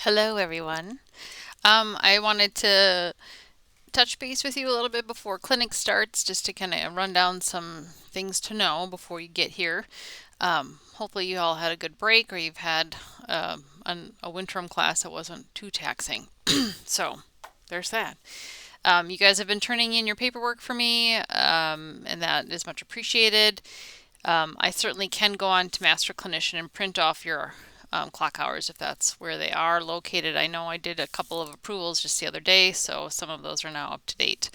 Hello, everyone. I wanted to touch base with you a little bit before clinic starts, just to kind of run down some things to know before you get here. Hopefully, you all had a good break, or you've had a winterim class that wasn't too taxing. So, there's that. You guys have been turning in your paperwork for me, and that is much appreciated. I certainly can go on to Master Clinician and print off your clock hours if that's where they are located. I know I did a couple of approvals just the other day, so some of those are now up to date.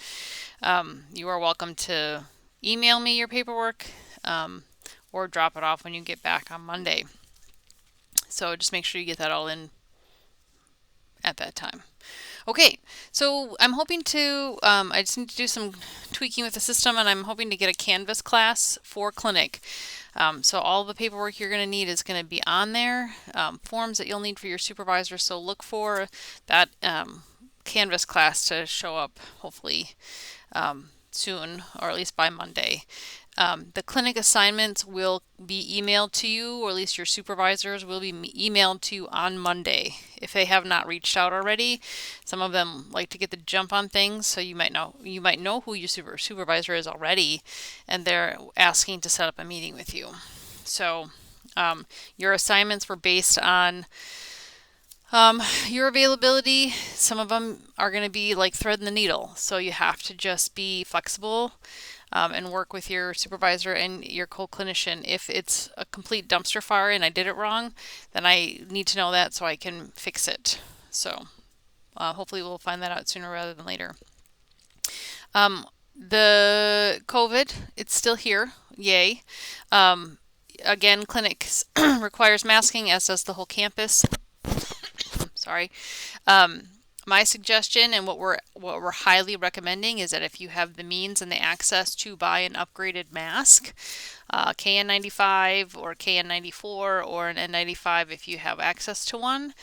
You are welcome to email me your paperwork or drop it off when you get back on Monday. So just make sure you get that all in at that time. Okay, so I'm hoping to, I just need to do some tweaking with the system, and I'm hoping to get a Canvas class for clinic. So all the paperwork you're going to need is going to be on there, forms that you'll need for your supervisor. So look for that Canvas class to show up hopefully soon, or at least by Monday. The clinic assignments will be emailed to you, or at least your supervisors will be emailed to you on Monday if they have not reached out already. Some of them like to get the jump on things, so you might know who your supervisor is already, and they're asking to set up a meeting with you. So your assignments were based on your availability. Some of them are going to be like thread the needle, so you have to just be flexible and work with your supervisor and your co-clinician. If it's a complete dumpster fire and I did it wrong, then I need to know that so I can fix it. So hopefully we'll find that out sooner rather than later. The COVID, it's still here. Yay. Again, clinics requires masking, as does the whole campus. Sorry. Um, my suggestion and what we're highly recommending is that if you have the means and the access to buy an upgraded mask, KN95 or KN94 or an N95 if you have access to one.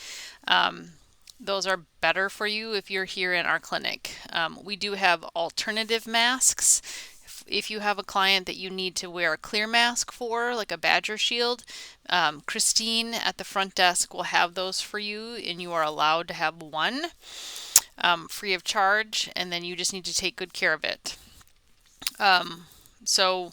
Those are better for you if you're here in our clinic. We do have alternative masks. If you have a client that you need to wear a clear mask for, like a Badger Shield, Christine at the front desk will have those for you, and you are allowed to have one free of charge, and then you just need to take good care of it. So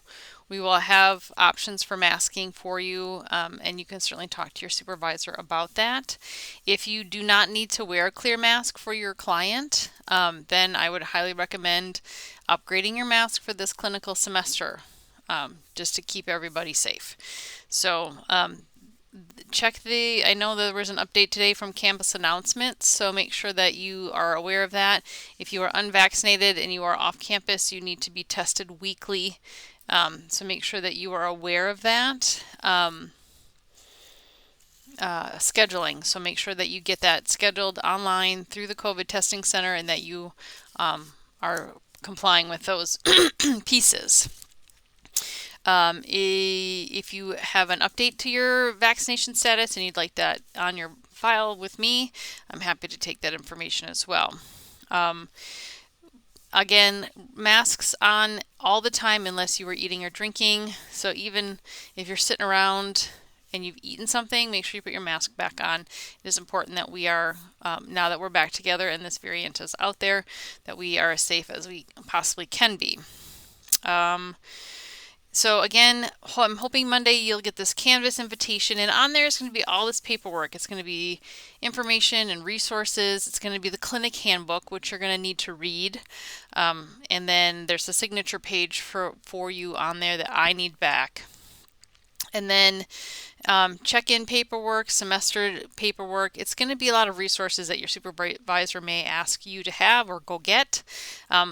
we will have options for masking for you, and you can certainly talk to your supervisor about that. If you do not need to wear a clear mask for your client, then I would highly recommend upgrading your mask for this clinical semester, just to keep everybody safe. So I know there was an update today from campus announcements, so make sure that you are aware of that. If you are unvaccinated and you are off campus, you need to be tested weekly. So make sure that you are aware of that. Scheduling. So make sure that you get that scheduled online through the COVID testing center and that you are complying with those pieces. If you have an update to your vaccination status and you'd like that on your file with me, I'm happy to take that information as well. Again, masks on all the time unless you were eating or drinking. So even if you're sitting around and you've eaten something, make sure you put your mask back on. It is important that we are, now that we're back together and this variant is out there, that we are as safe as we possibly can be. So again, I'm hoping Monday you'll get this Canvas invitation, and on there is going to be all this paperwork. It's going to be information and resources. It's going to be the clinic handbook, which you're going to need to read. And then there's a signature page for you on there that I need back. And then check-in paperwork, semester paperwork. It's going to be a lot of resources that your supervisor may ask you to have or go get.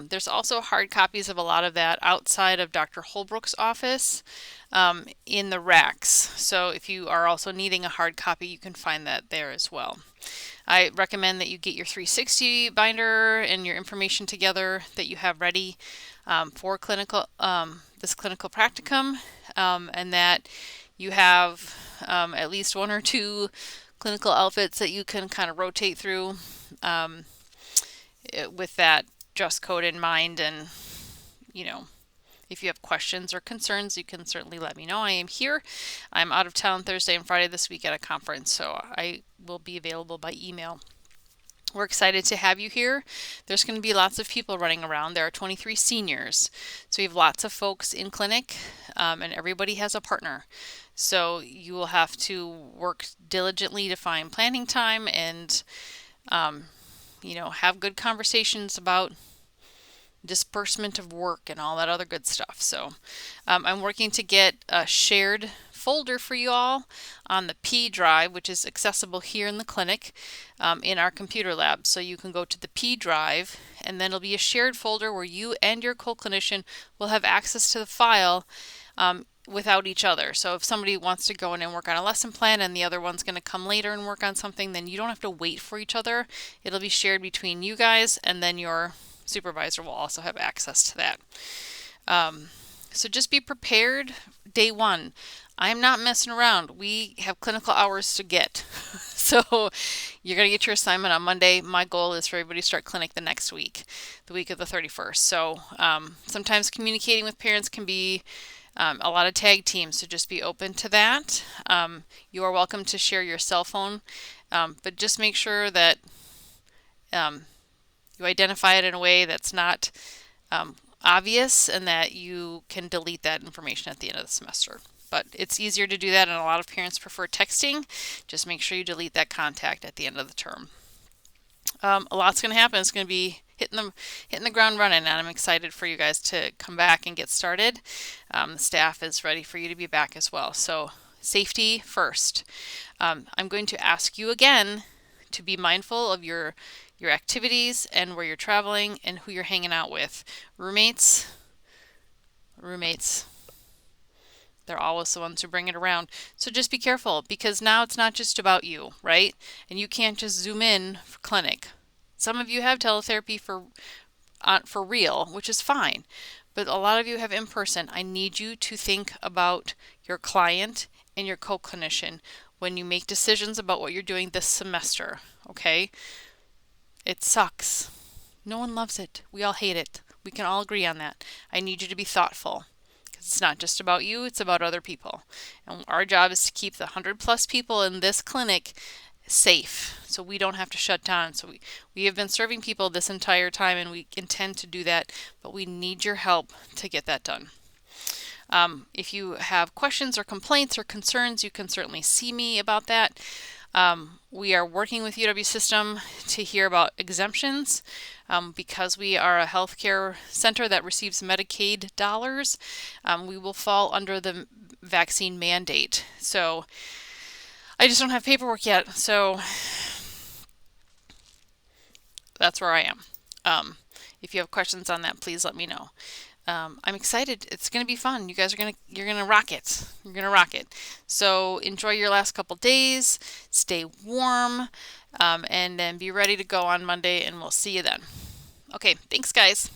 There's also hard copies of a lot of that outside of Dr. Holbrook's office in the racks. So if you are also needing a hard copy, you can find that there as well. I recommend that you get your 360 binder and your information together that you have ready for this clinical practicum, and that you have at least one or two clinical outfits that you can kind of rotate through with that dress code in mind, and you know If you have questions or concerns, you can certainly let me know. I am here. I'm out of town Thursday and Friday this week at a conference, so I will be available by email. We're excited to have you here. There's going to be lots of people running around. There are 23 seniors. So we have lots of folks in clinic, and everybody has a partner. So you will have to work diligently to find planning time and, have good conversations about disbursement of work and all that other good stuff. So I'm working to get a shared folder for you all on the P drive, which is accessible here in the clinic in our computer lab. So you can go to the P drive, and then it'll be a shared folder where you and your co-clinician will have access to the file without each other. So if somebody wants to go in and work on a lesson plan and the other one's going to come later and work on something, then you don't have to wait for each other. It'll be shared between you guys, and then your supervisor will also have access to that. So just be prepared day one. I'm not messing around. We have clinical hours to get. So you're going to get your assignment on Monday. My goal is for everybody to start clinic the next week, the week of the 31st. So sometimes communicating with parents can be a lot of tag teams, so just be open to that. You are welcome to share your cell phone, but just make sure that you identify it in a way that's not obvious, and that you can delete that information at the end of the semester. But it's easier to do that, and a lot of parents prefer texting. Just make sure you delete that contact at the end of the term. A lot's going to happen. It's going to be hitting the ground running, and I'm excited for you guys to come back and get started. The staff is ready for you to be back as well. So safety first. I'm going to ask you again to be mindful of your activities and where you're traveling and who you're hanging out with. Roommates, they're always the ones who bring it around. So just be careful, because now it's not just about you, right? And you can't just zoom in for clinic. Some of you have teletherapy for real, which is fine, but a lot of you have in person. I need you to think about your client and your co-clinician when you make decisions about what you're doing this semester, okay? It sucks. No one loves it. We all hate it. We can all agree on that. I need you to be thoughtful, because it's not just about you, it's about other people. And our job is to keep the 100+ people in this clinic safe, so we don't have to shut down. So we have been serving people this entire time, and we intend to do that, but we need your help to get that done. If you have questions or complaints or concerns, you can certainly see me about that. We are working with UW System to hear about exemptions. Because we are a healthcare center that receives Medicaid dollars, we will fall under the vaccine mandate. So I just don't have paperwork yet, so that's where I am. If you have questions on that, please let me know. I'm excited. It's going to be fun. You guys you're gonna rock it. You're gonna rock it. So enjoy your last couple days. Stay warm, and then be ready to go on Monday, and we'll see you then. Okay, thanks guys.